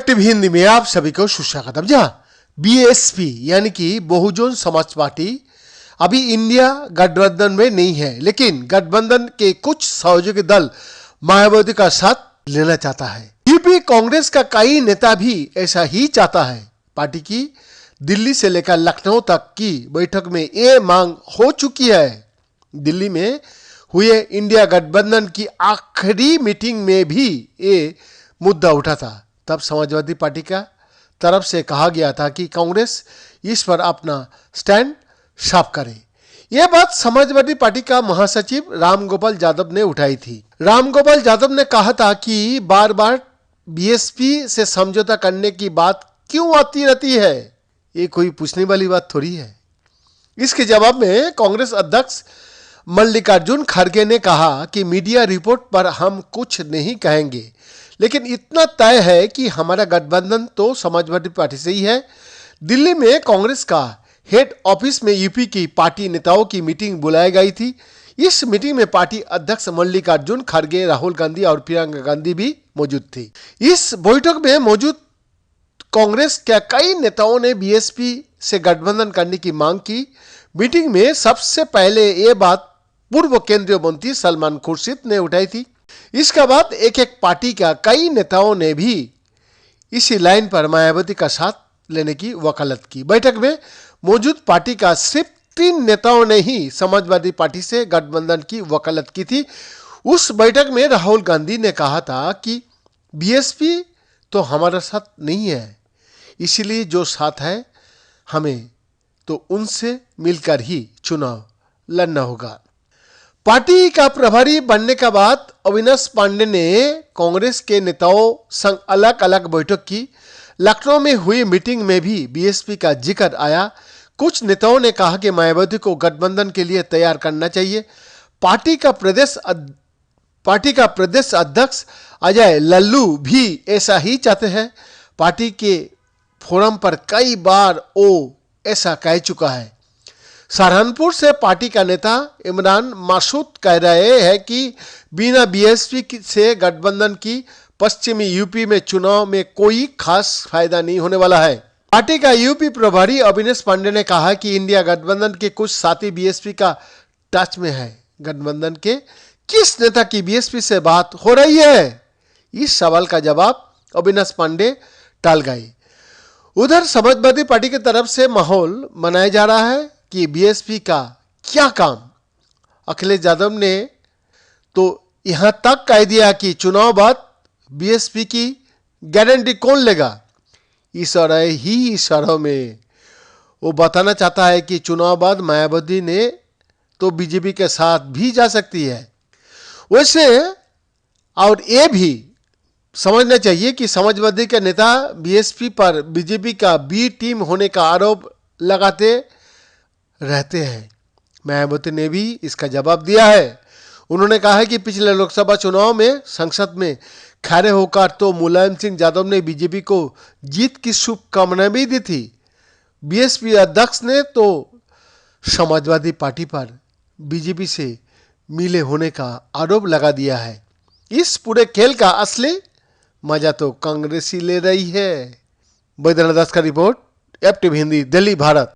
TV Hindi में आप सभी को सुस्वागतम। जहां बीएसपी यानी कि बहुजन समाज पार्टी अभी इंडिया गठबंधन में नहीं है, लेकिन गठबंधन के कुछ सहयोगी दल मायावती का साथ लेना चाहता है। यूपी कांग्रेस का कई नेता भी ऐसा ही चाहता है। पार्टी की दिल्ली से लेकर लखनऊ तक की बैठक में ये मांग हो चुकी है। दिल्ली में हुए इंडिया गठबंधन की आखिरी मीटिंग में भी ये मुद्दा उठा था। तब समाजवादी पार्टी का तरफ से कहा गया था कि कांग्रेस इस पर अपना स्टैंड साफ करे। यह बात समाजवादी पार्टी का महासचिव रामगोपाल यादव ने उठाई थी। रामगोपाल यादव ने कहा था कि बार बार बीएसपी से समझौता करने की बात क्यों आती रहती है, ये कोई पूछने वाली बात थोड़ी है। इसके जवाब में कांग्रेस अध्यक्ष मल्लिकार्जुन खड़गे ने कहा कि मीडिया रिपोर्ट पर हम कुछ नहीं कहेंगे, लेकिन इतना तय है कि हमारा गठबंधन तो समाजवादी पार्टी से ही है। दिल्ली में कांग्रेस का हेड ऑफिस में यूपी की पार्टी नेताओं की मीटिंग बुलाई गई थी। इस मीटिंग में पार्टी अध्यक्ष मल्लिकार्जुन खड़गे, राहुल गांधी और प्रियंका गांधी भी मौजूद थी। इस बैठक में मौजूद कांग्रेस के कई नेताओं ने बीएसपी से गठबंधन करने की मांग की। मीटिंग में सबसे पहले ये बात पूर्व केंद्रीय मंत्री सलमान खुर्शीद ने उठाई थी। इसके बाद एक एक पार्टी का कई नेताओं ने भी इसी लाइन पर मायावती का साथ लेने की वकालत की। बैठक में मौजूद पार्टी का सिर्फ 3 नेताओं ने ही समाजवादी पार्टी से गठबंधन की वकालत की थी। उस बैठक में राहुल गांधी ने कहा था कि बीएसपी तो हमारा साथ नहीं है, इसलिए जो साथ है हमें तो उनसे मिलकर ही चुनाव लड़ना होगा। पार्टी का प्रभारी बनने के बाद अविनाश पांडे ने कांग्रेस के नेताओं संग अलग अलग बैठक की। लखनऊ में हुई मीटिंग में भी बीएसपी का जिक्र आया। कुछ नेताओं ने कहा कि मायावती को गठबंधन के लिए तैयार करना चाहिए। पार्टी का प्रदेश अध्यक्ष अजय लल्लू भी ऐसा ही चाहते हैं। पार्टी के फोरम पर कई बार वो ऐसा कह चुका है। सहारनपुर से पार्टी का नेता इमरान मासूद कह रहे हैं कि बिना बीएसपी से गठबंधन की पश्चिमी यूपी में चुनाव में कोई खास फायदा नहीं होने वाला है। पार्टी का यूपी प्रभारी अविनाश पांडे ने कहा कि इंडिया गठबंधन के कुछ साथी बीएसपी का टच में है। गठबंधन के किस नेता की बीएसपी से बात हो रही है, इस सवाल का जवाब अविनाश पांडे टाल गए। उधर समाजवादी पार्टी की तरफ से माहौल बनाया जा रहा है कि बीएसपी का क्या काम। अखिलेश यादव ने तो यहां तक कह दिया कि चुनाव बाद बीएसपी की गारंटी कौन लेगा। इशारों में वो बताना चाहता है कि चुनाव बाद मायावती ने तो बीजेपी के साथ भी जा सकती है। वैसे और ये भी समझना चाहिए कि समाजवादी के नेता बीएसपी पर बीजेपी का बी टीम होने का आरोप लगाते रहते हैं। मायावती ने भी इसका जवाब दिया है। उन्होंने कहा है कि पिछले लोकसभा चुनाव में संसद में खड़े होकर तो मुलायम सिंह यादव ने बीजेपी को जीत की शुभकामनाएं भी दी थी। बीएसपी अध्यक्ष ने तो समाजवादी पार्टी पर बीजेपी से मिले होने का आरोप लगा दिया है। इस पूरे खेल का असली मजा तो कांग्रेस ही ले रही है। बैद्यनाथ दास का रिपोर्ट, FTV हिंदी, दिल्ली, भारत।